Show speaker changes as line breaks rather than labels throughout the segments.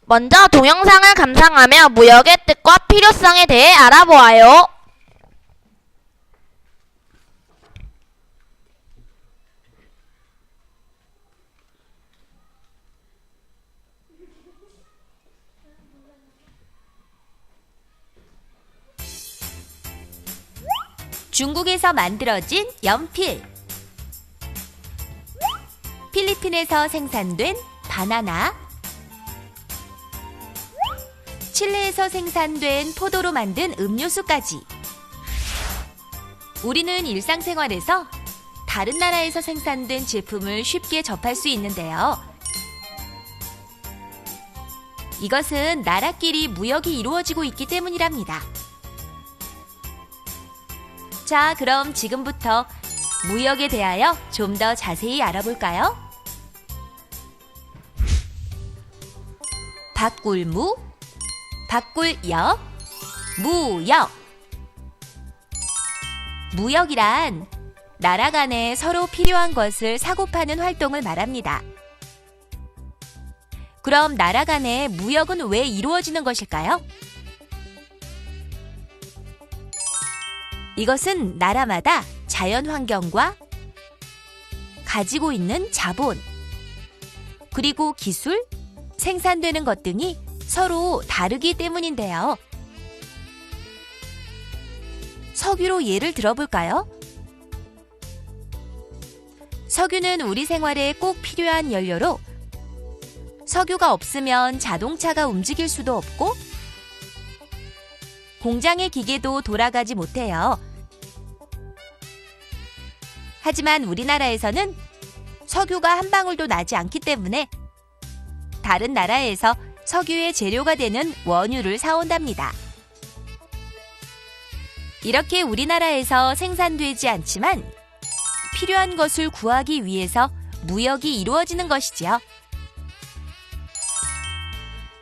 먼저 동영상을 감상하며 무역의 뜻과 필요성에 대해 알아보아요.
중국에서 만들어진 연필, 필리핀에서 생산된 바나나, 칠레에서 생산된 포도로 만든 음료수까지. 우리는 일상생활에서 다른 나라에서 생산된 제품을 쉽게 접할 수 있는데요. 이것은 나라끼리 무역이 이루어지고 있기 때문이랍니다. 자, 그럼 지금부터 무역에 대하여 좀 더 자세히 알아볼까요? 바꿀무, 바꿀역, 무역. 무역이란 나라 간에 서로 필요한 것을 사고 파는 활동을 말합니다. 그럼 나라 간의 무역은 왜 이루어지는 것일까요? 이것은 나라마다 자연 환경과 가지고 있는 자본, 그리고 기술, 생산되는 것 등이 서로 다르기 때문인데요. 석유로 예를 들어볼까요? 석유는 우리 생활에 꼭 필요한 연료로 석유가 없으면 자동차가 움직일 수도 없고 공장의 기계도 돌아가지 못해요. 하지만 우리나라에서는 석유가 한 방울도 나지 않기 때문에 다른 나라에서 석유의 재료가 되는 원유를 사온답니다. 이렇게 우리나라에서 생산되지 않지만 필요한 것을 구하기 위해서 무역이 이루어지는 것이지요.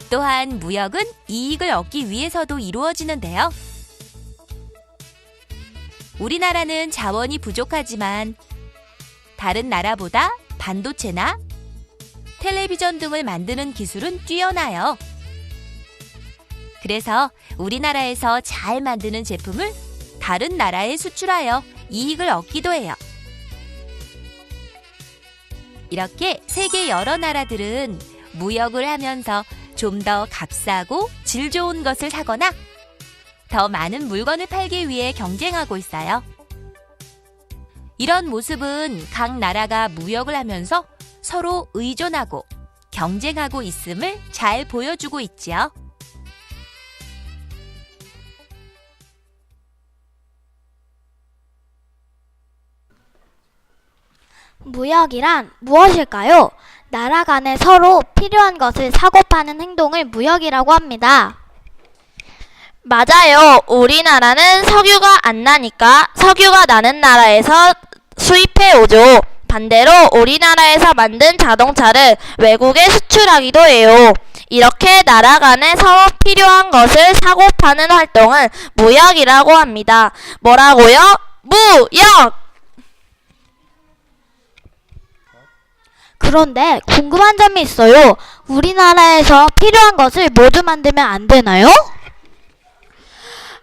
또한 무역은 이익을 얻기 위해서도 이루어지는데요. 우리나라는 자원이 부족하지만 다른 나라보다 반도체나 텔레비전 등을 만드는 기술은 뛰어나요. 그래서 우리나라에서 잘 만드는 제품을 다른 나라에 수출하여 이익을 얻기도 해요. 이렇게 세계 여러 나라들은 무역을 하면서 좀 더 값싸고 질 좋은 것을 사거나 더 많은 물건을 팔기 위해 경쟁하고 있어요. 이런 모습은 각 나라가 무역을 하면서 서로 의존하고 경쟁하고 있음을 잘 보여주고 있지요.
무역이란 무엇일까요? 나라 간에 서로 필요한 것을 사고 파는 행동을 무역이라고 합니다.
맞아요. 우리나라는 석유가 안 나니까 석유가 나는 나라에서 수입해 오죠. 반대로 우리나라에서 만든 자동차를 외국에 수출하기도 해요. 이렇게 나라 간에 서로 필요한 것을 사고 파는 활동을 무역이라고 합니다. 뭐라고요? 무역!
그런데 궁금한 점이 있어요. 우리나라에서 필요한 것을 모두 만들면 안 되나요?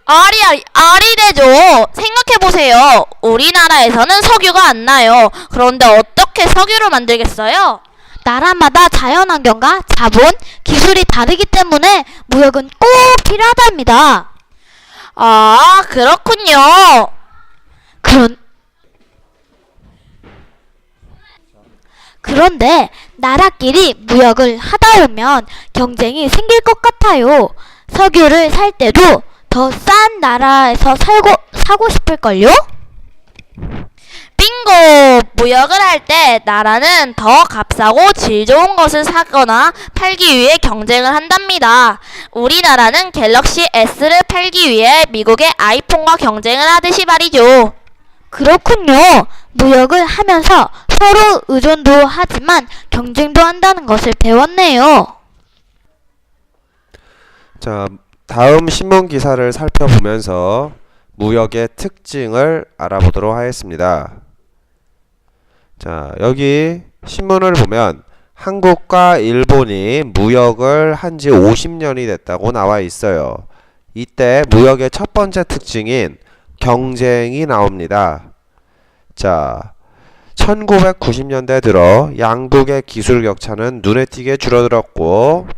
알이 되죠. 생각해보세요. 우리나라에서는 석유가 안 나요. 그런데 어떻게 석유를 만들겠어요?
나라마다 자연환경과 자본, 기술이 다르기 때문에 무역은 꼭 필요하답니다.
아, 그렇군요.
그런데 나라끼리 무역을 하다 보면 경쟁이 생길 것 같아요. 석유를 살 때도 더 싼 나라에서 사고 싶을걸요?
빙고! 무역을 할 때 나라는 더 값싸고 질 좋은 것을 사거나 팔기 위해 경쟁을 한답니다. 우리나라는 갤럭시 S를 팔기 위해 미국의 아이폰과 경쟁을 하듯이 말이죠.
그렇군요. 무역을 하면서 서로 의존도 하지만 경쟁도 한다는 것을 배웠네요.
자, 다음 신문 기사를 살펴보면서 무역의 특징을 알아보도록 하겠습니다. 자, 여기 신문을 보면 한국과 일본이 무역을 한 지 50년이 됐다고 나와 있어요. 이때 무역의 첫 번째 특징인 경쟁이 나옵니다. 자, 1990년대 들어 양국의 기술 격차는 눈에 띄게 줄어들었고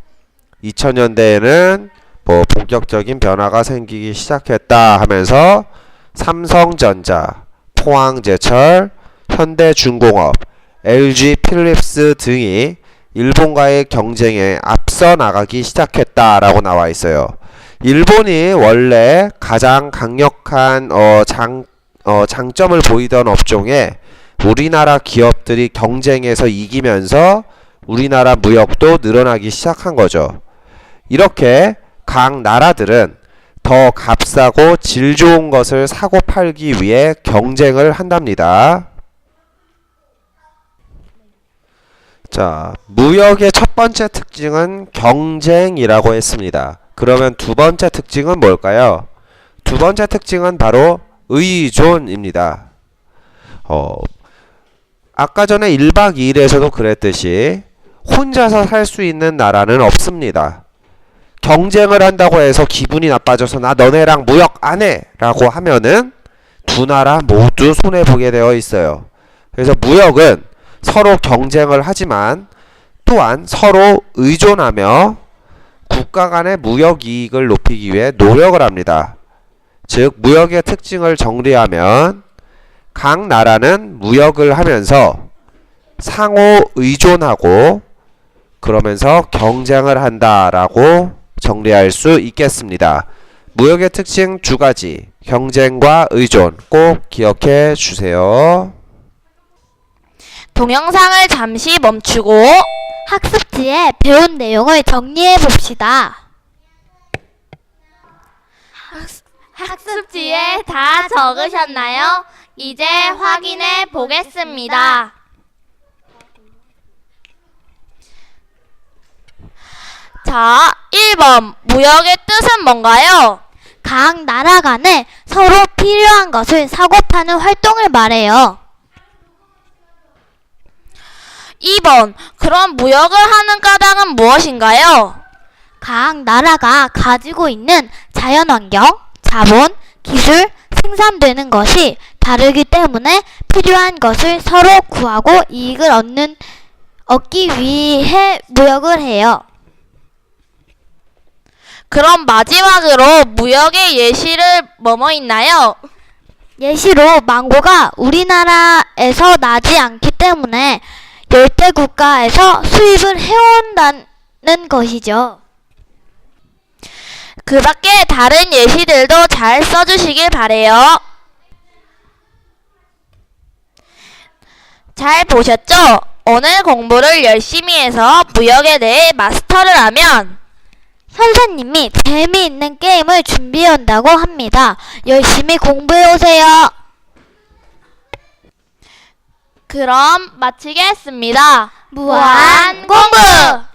2000년대에는 본격적인 변화가 생기기 시작했다 하면서 삼성전자, 포항제철, 현대중공업, LG필립스 등이 일본과의 경쟁에 앞서 나가기 시작했다라고 나와 있어요. 일본이 원래 가장 강력한 장점을 보이던 업종에 우리나라 기업들이 경쟁에서 이기면서 우리나라 무역도 늘어나기 시작한 거죠. 이렇게 각 나라들은 더 값싸고 질 좋은 것을 사고 팔기 위해 경쟁을 한답니다. 자, 무역의 첫 번째 특징은 경쟁이라고 했습니다. 그러면 두 번째 특징은 뭘까요? 두 번째 특징은 바로 의존입니다. 아까 전에 1박 2일에서도 그랬듯이 혼자서 살 수 있는 나라는 없습니다. 경쟁을 한다고 해서 기분이 나빠져서 나 너네랑 무역 안 해! 라고 하면은 두 나라 모두 손해보게 되어 있어요. 그래서 무역은 서로 경쟁을 하지만 또한 서로 의존하며 국가 간의 무역 이익을 높이기 위해 노력을 합니다. 즉, 무역의 특징을 정리하면 각 나라는 무역을 하면서 상호 의존하고 그러면서 경쟁을 한다라고 정리할 수 있겠습니다. 무역의 특징 두 가지, 경쟁과 의존 꼭 기억해 주세요.
동영상을 잠시 멈추고
학습지에 배운 내용을 정리해 봅시다.
학습지에 다 적으셨나요? 이제 확인해 보겠습니다. 자, 1번 무역의 뜻은 뭔가요?
각 나라 간에 서로 필요한 것을 사고 파는 활동을 말해요.
2번 그럼 무역을 하는 까닭은 무엇인가요?
각 나라가 가지고 있는 자연환경, 자본, 기술, 생산되는 것이 다르기 때문에 필요한 것을 서로 구하고 이익을 얻기 위해 무역을 해요.
그럼 마지막으로 무역의 예시를 뭐뭐 있나요?
예시로 망고가 우리나라에서 나지 않기 때문에 열대 국가에서 수입을 해온다는 것이죠.
그 밖에 다른 예시들도 잘 써주시길 바래요. 잘 보셨죠? 오늘 공부를 열심히 해서 무역에 대해 마스터를 하면
선생님이 재미있는 게임을 준비한다고 합니다. 열심히 공부해오세요.
그럼 마치겠습니다.
무한 공부!